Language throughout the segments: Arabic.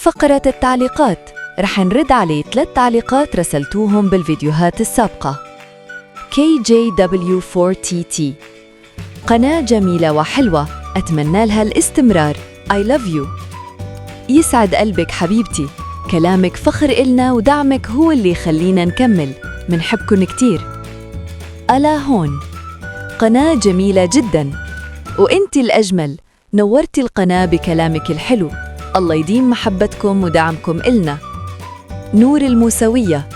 فقرة التعليقات. رح نرد عليه 3 تعليقات رسلتوهم بالفيديوهات السابقة. KJW4TT: قناة جميلة وحلوة، أتمنى لها الاستمرار. I love you. يسعد قلبك حبيبتي، كلامك فخر إلنا ودعمك هو اللي يخلينا نكمل، منحبكن كتير. ألا هون: قناة جميلة جداً، وإنتي الأجمل، نورتي القناة بكلامك الحلو، الله يديم محبتكم ودعمكم إلنا. نور الموسوية: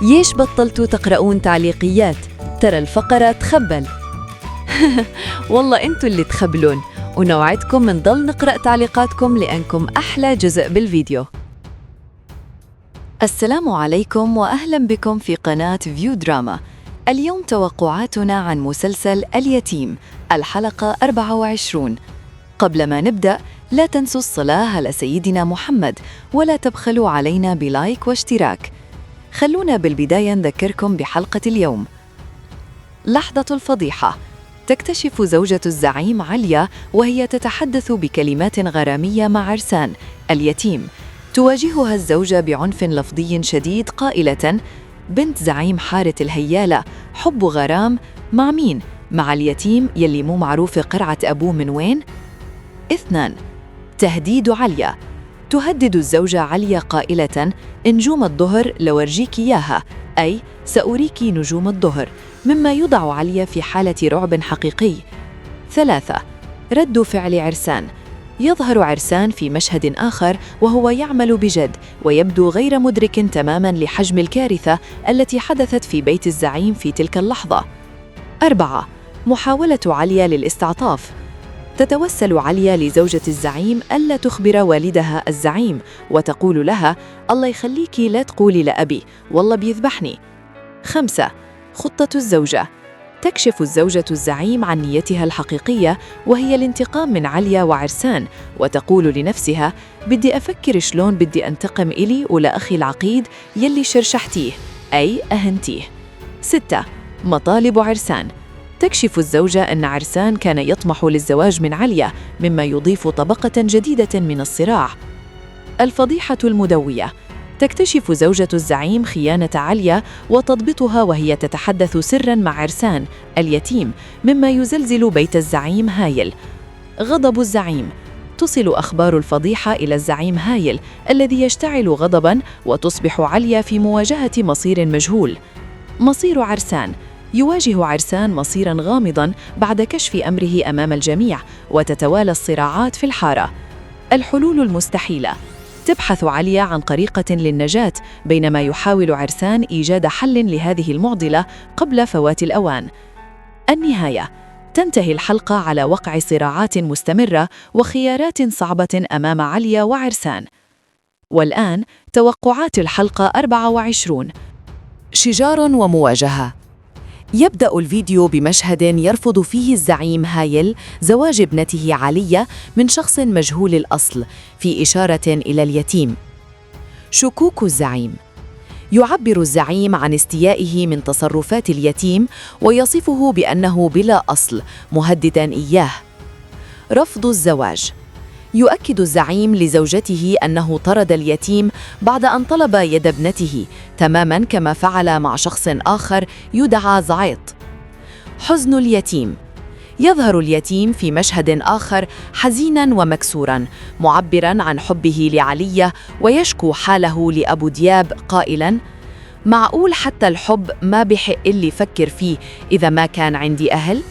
يش بطلتوا تقرؤون تعليقيات؟ ترى الفقرة تخبل. والله إنتوا اللي تخبلون، ونوعدكم منضل نقرأ تعليقاتكم لأنكم أحلى جزء بالفيديو. السلام عليكم وأهلا بكم في قناة فيو دراما. اليوم توقعاتنا عن مسلسل اليتيم الحلقة 24. قبل ما نبدأ لا تنسوا الصلاة على سيدنا محمد، ولا تبخلوا علينا بلايك واشتراك. خلونا بالبداية نذكركم بحلقة اليوم. لحظة الفضيحة: تكتشف زوجة الزعيم عليا وهي تتحدث بكلمات غرامية مع عرسان اليتيم. تواجهها الزوجة بعنف لفظي شديد قائلة: بنت زعيم حارة الهيالة، حب غرام مع مين؟ مع اليتيم يلي مو معروف قرعة أبوه من وين؟ 2. تهديد عليا: تهدد الزوجة عليا قائلة: نجوم الظهر لورجيك إياها، أي سأريك نجوم الظهر، مما يضع عليا في حالة رعب حقيقي. 3. رد فعل عرسان: يظهر عرسان في مشهد آخر وهو يعمل بجد ويبدو غير مدرك تماماً لحجم الكارثة التي حدثت في بيت الزعيم في تلك اللحظة. 4. محاولة عليا للاستعطاف: تتوسل عليا لزوجة الزعيم ألا تخبر والدها الزعيم، وتقول لها: الله يخليكي لا تقولي لأبي، والله بيذبحني. 5. خطة الزوجة: تكشف الزوجة الزعيم عن نيتها الحقيقية وهي الانتقام من عليا وعرسان، وتقول لنفسها: بدي أفكر شلون بدي أنتقم إلي ولأخي العقيد يلي شرشحتيه، أي أهنتيه. 6. مطالب عرسان: تكشف الزوجة أن عرسان كان يطمح للزواج من عليا، مما يضيف طبقة جديدة من الصراع. الفضيحة المدوية: تكتشف زوجة الزعيم خيانة عليا وتضبطها وهي تتحدث سراً مع عرسان اليتيم، مما يزلزل بيت الزعيم هايل. غضب الزعيم: تصل أخبار الفضيحة إلى الزعيم هايل الذي يشتعل غضباً، وتصبح عليا في مواجهة مصير مجهول. مصير عرسان: يواجه عرسان مصيراً غامضاً بعد كشف أمره أمام الجميع، وتتوالى الصراعات في الحارة. الحلول المستحيلة: تبحث عليا عن طريقة للنجاة، بينما يحاول عرسان إيجاد حل لهذه المعضلة قبل فوات الأوان. النهاية: تنتهي الحلقة على وقع صراعات مستمرة وخيارات صعبة أمام عليا وعرسان. والآن توقعات الحلقة 24. شجار ومواجهة. يبدأ الفيديو بمشهد يرفض فيه الزعيم هايل زواج ابنته عليا من شخص مجهول الأصل، في إشارة إلى اليتيم. شكوك الزعيم: يعبر الزعيم عن استيائه من تصرفات اليتيم ويصفه بأنه بلا أصل، مهدداً إياه. رفض الزواج: يؤكد الزعيم لزوجته أنه طرد اليتيم بعد أن طلب يد ابنته، تماماً كما فعل مع شخص آخر يدعى زعيط. حزن اليتيم: يظهر اليتيم في مشهد آخر حزيناً ومكسوراً، معبراً عن حبه لعليا، ويشكو حاله لأبو دياب قائلاً: معقول حتى الحب ما بحق اللي فكر فيه إذا ما كان عندي أهل؟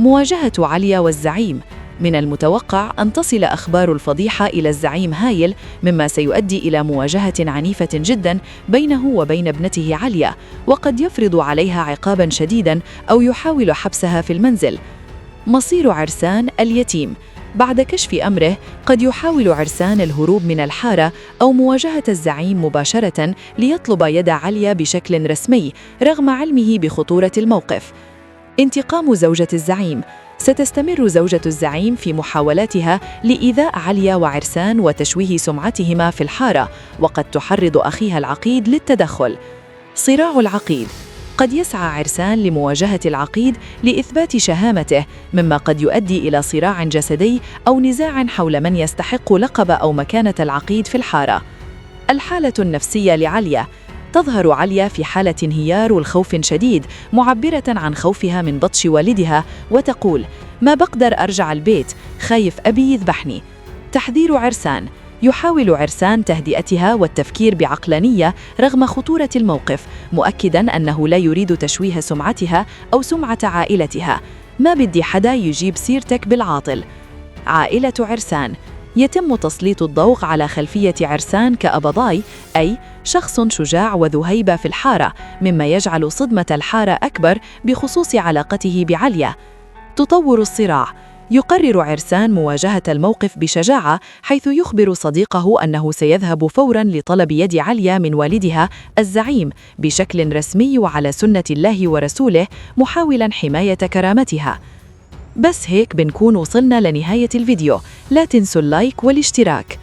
مواجهة عليا والزعيم: من المتوقع أن تصل أخبار الفضيحة إلى الزعيم هايل، مما سيؤدي إلى مواجهة عنيفة جداً بينه وبين ابنته عليا، وقد يفرض عليها عقاباً شديداً أو يحاول حبسها في المنزل. مصير عرسان اليتيم: بعد كشف أمره قد يحاول عرسان الهروب من الحارة أو مواجهة الزعيم مباشرة ليطلب يد عليا بشكل رسمي رغم علمه بخطورة الموقف. انتقام زوجة الزعيم: ستستمر زوجة الزعيم في محاولاتها لإيذاء عليا وعرسان وتشويه سمعتهما في الحارة، وقد تحرض أخيها العقيد للتدخل. صراع العقيد: قد يسعى عرسان لمواجهة العقيد لإثبات شهامته، مما قد يؤدي إلى صراع جسدي أو نزاع حول من يستحق لقب أو مكانة العقيد في الحارة. الحالة النفسية لعليا: تظهر عليا في حالة انهيار والخوف شديد، معبرة عن خوفها من بطش والدها، وتقول: ما بقدر أرجع البيت، خايف أبي يذبحني. تحذير عرسان: يحاول عرسان تهدئتها والتفكير بعقلانية رغم خطورة الموقف، مؤكداً أنه لا يريد تشويه سمعتها أو سمعة عائلتها. ما بدي حدا يجيب سيرتك بالعاطل. عائلة عرسان: يتم تسليط الضوء على خلفية عرسان كأبضاي، أي شخص شجاع وذو هيبة في الحارة، مما يجعل صدمة الحارة أكبر بخصوص علاقته بعليا. تطور الصراع: يقرر عرسان مواجهة الموقف بشجاعة، حيث يخبر صديقه أنه سيذهب فوراً لطلب يد عليا من والدها الزعيم بشكل رسمي وعلى سنة الله ورسوله، محاولاً حماية كرامتها. بس هيك بنكون وصلنا لنهاية الفيديو. لا تنسوا اللايك والاشتراك.